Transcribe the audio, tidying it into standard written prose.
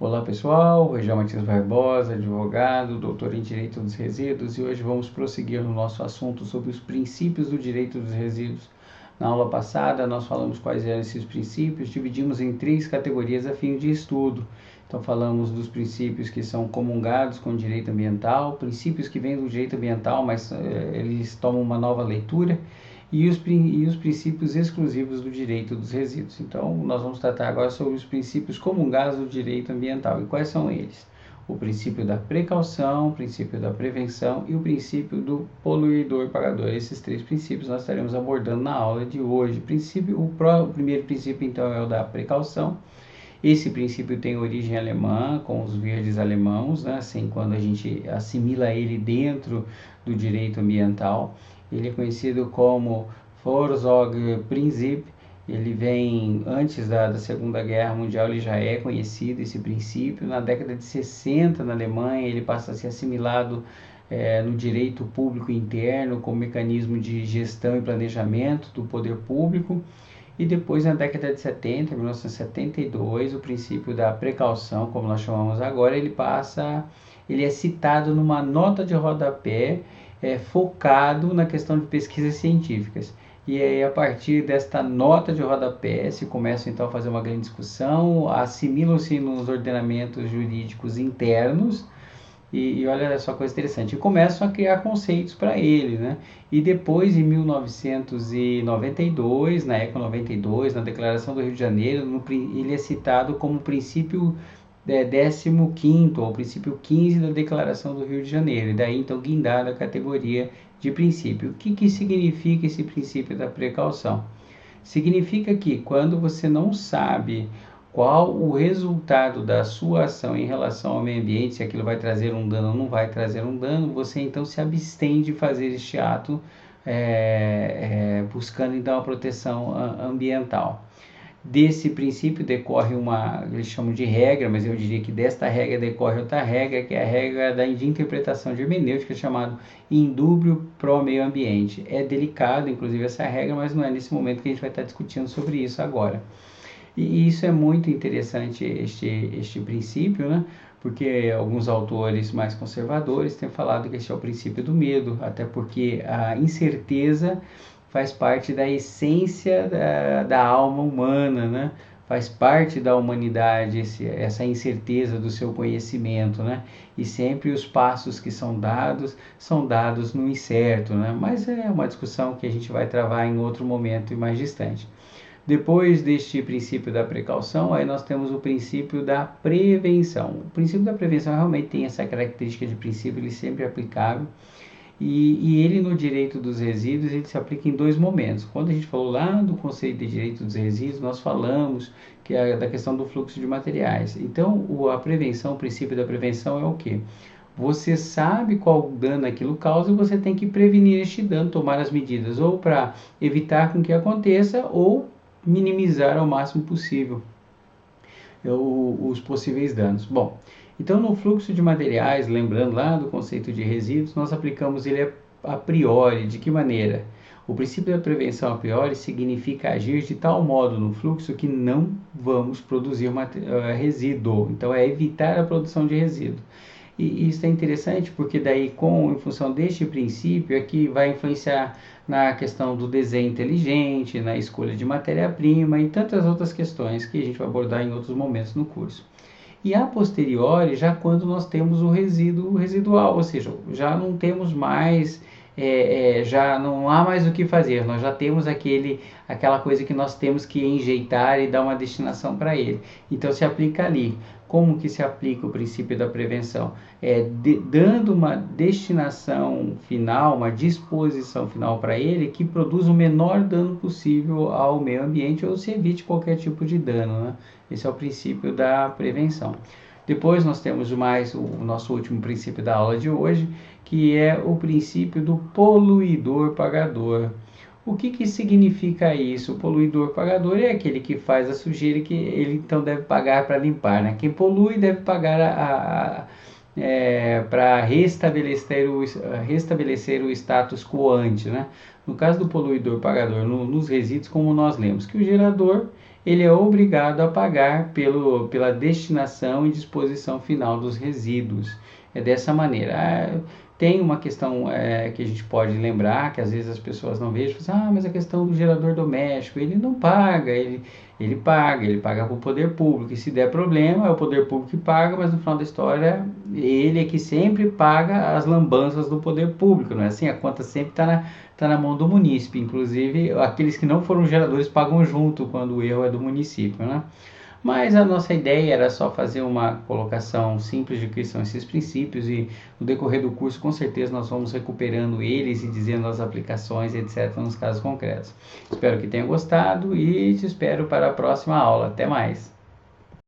Olá pessoal, Rogério Matias Barbosa, advogado, doutor em Direito dos Resíduos, e hoje vamos prosseguir no nosso assunto sobre os princípios do direito dos resíduos. Na aula passada nós falamos quais eram esses princípios, dividimos em 3 categorias a fim de estudo. Então falamos dos princípios que são comungados com o direito ambiental, princípios que vêm do direito ambiental, mas eles tomam uma nova leitura, e os princípios exclusivos do direito dos resíduos. Então, nós vamos tratar agora sobre os princípios comungados do direito ambiental. E quais são eles? O princípio da precaução, o princípio da prevenção e o princípio do poluidor pagador. Esses 3 princípios nós estaremos abordando na aula de hoje. O primeiro princípio, então, é o da precaução. Esse princípio tem origem alemã, com os verdes alemãos, né? Assim, quando a gente assimila ele dentro do direito ambiental. Ele é conhecido como Vorsorgeprinzip. Ele vem antes da Segunda Guerra Mundial, ele já é conhecido esse princípio. Na década de 60, na Alemanha, ele passa a ser assimilado no direito público interno, como mecanismo de gestão e planejamento do poder público. E depois, na década de 70, 1972, o princípio da precaução, como nós chamamos agora, ele é citado numa nota de rodapé focado na questão de pesquisas científicas. E aí, a partir desta nota de rodapé, se começa então a fazer uma grande discussão, assimilam-se nos ordenamentos jurídicos internos, e olha só coisa interessante, e começam a criar conceitos para ele, né? E depois, em 1992, na ECO 92, na Declaração do Rio de Janeiro, ele é citado como princípio 15º, ou princípio 15 da Declaração do Rio de Janeiro, e daí então guindada a categoria de princípio. O que significa esse princípio da precaução? Significa que quando você não sabe qual o resultado da sua ação em relação ao meio ambiente, se aquilo vai trazer um dano ou não vai trazer um dano, você então se abstém de fazer este ato, buscando então a proteção ambiental. Desse princípio decorre eles chamam de regra, mas eu diria que desta regra decorre outra regra, que é a regra de interpretação de hermenêutica, chamado indúbio pro meio ambiente. É delicado, inclusive, essa regra, mas não é nesse momento que a gente vai estar discutindo sobre isso agora. E isso é muito interessante, este princípio, né? Porque alguns autores mais conservadores têm falado que este é o princípio do medo, até porque a incerteza faz parte da essência da alma humana, né? Faz parte da humanidade essa incerteza do seu conhecimento, né? E sempre os passos que são dados no incerto, né? Mas é uma discussão que a gente vai travar em outro momento e mais distante. Depois deste princípio da precaução, aí nós temos o princípio da prevenção. O princípio da prevenção realmente tem essa característica de princípio, ele sempre é aplicável. E ele no direito dos resíduos, ele se aplica em 2 momentos. Quando a gente falou lá do conceito de direito dos resíduos, nós falamos que é da questão do fluxo de materiais. Então, a prevenção, o princípio da prevenção é o quê? Você sabe qual dano aquilo causa e você tem que prevenir este dano, tomar as medidas ou para evitar com que aconteça ou minimizar ao máximo possível os possíveis danos. Bom, então no fluxo de materiais, lembrando lá do conceito de resíduos, nós aplicamos ele a priori. De que maneira? O princípio da prevenção a priori significa agir de tal modo no fluxo que não vamos produzir resíduo. Então é evitar a produção de resíduo. E isso é interessante porque daí, em função deste princípio, é que vai influenciar na questão do desenho inteligente, na escolha de matéria-prima e tantas outras questões que a gente vai abordar em outros momentos no curso. E a posteriori, já quando nós temos o resíduo residual, ou seja, já não temos mais, já não há mais o que fazer, nós já temos aquela coisa que nós temos que enjeitar e dar uma destinação para ele. Então se aplica ali. Como que se aplica o princípio da prevenção? Dando uma destinação final, uma disposição final para ele que produza o menor dano possível ao meio ambiente ou se evite qualquer tipo de dano, né? Esse é o princípio da prevenção. Depois nós temos o nosso último princípio da aula de hoje, que é o princípio do poluidor pagador. O que significa isso? O poluidor pagador é aquele que faz a sujeira que ele então deve pagar para limpar, né? Quem polui deve pagar para restabelecer o status quo ante, né? No caso do poluidor pagador, nos resíduos, como nós lemos, que o gerador ele é obrigado a pagar pela destinação e disposição final dos resíduos. É dessa maneira. Tem uma questão que a gente pode lembrar, que às vezes as pessoas não vejam, mas a questão do gerador doméstico, ele não paga, ele paga para o poder público, e se der problema é o poder público que paga, mas no final da história ele é que sempre paga as lambanças do poder público, não é assim? A conta sempre está na mão do munícipe, inclusive aqueles que não foram geradores pagam junto quando o erro é do município, né? Mas a nossa ideia era só fazer uma colocação simples de que são esses princípios, e no decorrer do curso com certeza nós vamos recuperando eles e dizendo as aplicações, etc., nos casos concretos. Espero que tenha gostado e te espero para a próxima aula. Até mais!